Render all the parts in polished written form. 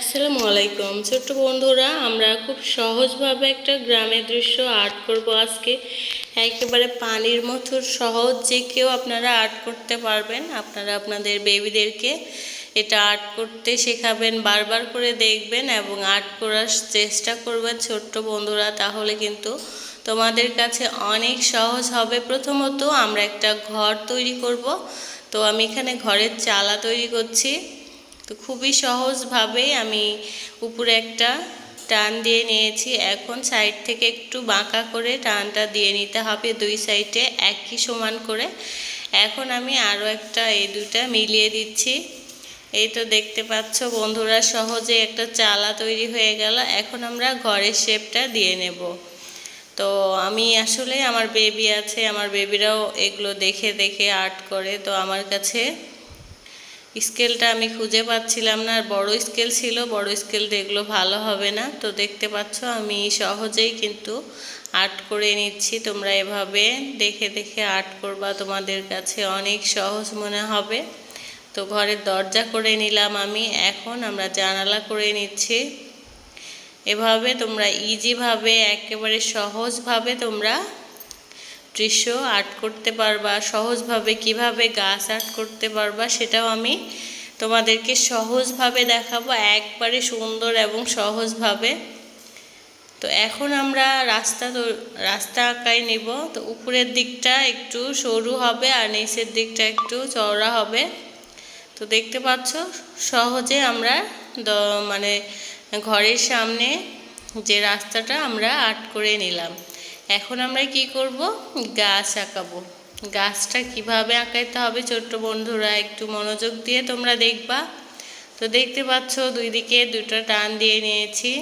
আসসালামু আলাইকুম ছোট্ট বন্ধুরা, আমরা খুব সহজভাবে একটা গ্রামের দৃশ্য আর্ট করব আজকে। একেবারে পানির মতো সহজ, যে কেউ আপনারা আর্ট করতে পারবেন। আপনারা আপনাদের বেবিদেরকে এটা আর্ট করতে শেখাবেন, বারবার করে দেখবেন এবং আর্ট করার চেষ্টা করবেন ছোট্ট বন্ধুরা, তাহলে কিন্তু তোমাদের কাছে অনেক সহজ হবে। প্রথমত আমরা একটা ঘর তৈরি করব। তো আমি এখানে ঘরের চালা তৈরি করছি। তো খুবই সহজভাবে আমি উপরে একটা টান দিয়ে নিয়েছি। এখন সাইড থেকে একটু বাঁকা করে টানটা দিয়ে নিতে হবে, দুই সাইডে একই সমান করে। এখন আমি আরও একটা এই দুটা মিলিয়ে দিচ্ছি। এই তো দেখতে পাচ্ছ বন্ধুরা, সহজে একটা চালা তৈরি হয়ে গেল। এখন আমরা ঘরের শেপটা দিয়ে নেব। তো আমি আসলে আমার বেবি আছে, আমার বেবিরাও এগুলো দেখে দেখে আর্ট করে। তো আমার কাছে স্কেলটা আমি খুঁজে পাচ্ছিলাম না, আর বড় স্কেল ছিল, বড় স্কেল দেখলো ভালো হবে না। তো দেখতে পাচ্ছ আমি সহজেই কিন্তু আর্ট করে নিচ্ছি। তোমরা এভাবে দেখে দেখে আর্ট করবা, তোমাদের কাছে অনেক সহজ মনে হবে। তো ঘরের দরজা করে নিলাম আমি। এখন আমরা জানালা করে নিচ্ছি। এভাবে তোমরা ইজিভাবে, একেবারে সহজভাবে তোমরা দৃশ্য আর্ট করতে পারবা। সহজভাবে কিভাবে গাছ আর্ট করতে পারবা সেটাও আমি তোমাদেরকে সহজভাবে দেখাবো, একবারে সুন্দর এবং সহজভাবে। তো এখন আমরা রাস্তা আঁকাই নেব। তো উপরের দিকটা একটু সরু হবে আর নিচের দিকটা একটু চওড়া হবে। তো দেখতে পাচ্ছ সহজে আমরা মানে ঘরের সামনে যে রাস্তাটা আমরা আর্ট করে নিলাম। এখন আমরা কি করব, গাছ আঁকাবো। গাছটা কিভাবে আঁকাইতে হবে ছোট্ট বন্ধুরা, একটু মনোযোগ দিয়ে তোমরা দেখবা। তো দেখতে পাচ্ছ দুই দিকে দুটো টান দিয়ে নিয়েছি।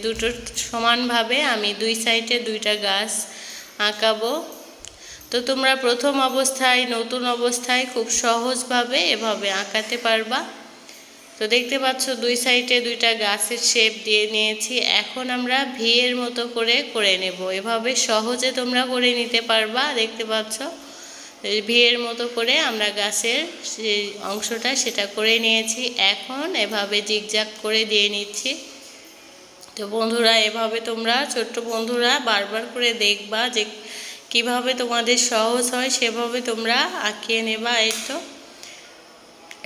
দুটো সমানভাবে আমি দুই সাইডে দুইটা গাছ আঁকাবো। তো তোমরা প্রথম অবস্থায়, নতুন অবস্থায় খুব সহজভাবে এভাবে আঁকাতে পারবা। তো দেখতে পাচ্ছ দুই সাইডে দুইটা গাছের শেপ দিয়ে নিয়েছি। এখন আমরা ভি এর মতো করে নেব। এভাবে সহজে তোমরা করে নিতে পারবা। দেখতে পাচ্ছ ভি এর মতো করে আমরা গাছের যে অংশটা সেটা করে নিয়েছি। এখন এভাবে জিগজ্যাগ করে দিয়ে নিচ্ছি। তো বন্ধুরা এভাবে তোমরা, ছোট্ট বন্ধুরা, বারবার করে দেখবা যে কিভাবে তোমাদের সহজ হয়, সেভাবে তোমরা আঁকিয়ে নেবা। এই তো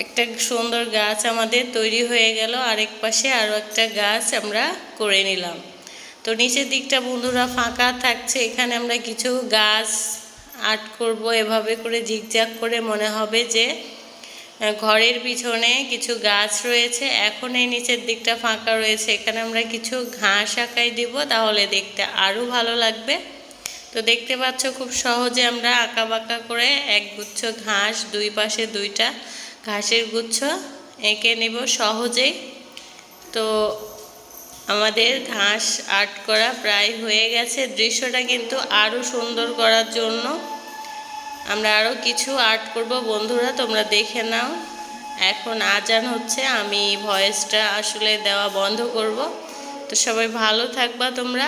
একটা সুন্দর গাছ আমাদের তৈরি হয়ে গেল। আরেক পাশে আরও একটা গাছ আমরা করে নিলাম। তো নিচের দিকটা বন্ধুরা ফাঁকা থাকছে, এখানে আমরা কিছু গাছ আর্ট করব। এভাবে করে জিগজ্যাগ করে মনে হবে যে ঘরের পিছনে কিছু গাছ রয়েছে। এখন এই নিচের দিকটা ফাঁকা রয়েছে, এখানে আমরা কিছু ঘাস আঁকাই দিব, তাহলে দেখতে আরও ভালো লাগবে। তো দেখতে পাচ্ছ খুব সহজে আমরা আঁকা বাঁকা করে একগুচ্ছ ঘাস, দুই পাশে দুইটা ঘাসের গুচ্ছ এঁকে নেব সহজেই। তো আমাদের ঘাস আর্ট করা প্রায় হয়ে গেছে। দৃশ্যটা কিন্তু আরও সুন্দর করার জন্য আমরা আরও কিছু আর্ট করব বন্ধুরা, তোমরা দেখে নাও। এখন আজান হচ্ছে, আমি ভয়েসটা আসলে দেওয়া বন্ধ করব। তো সবাই ভালো থাকবা তোমরা।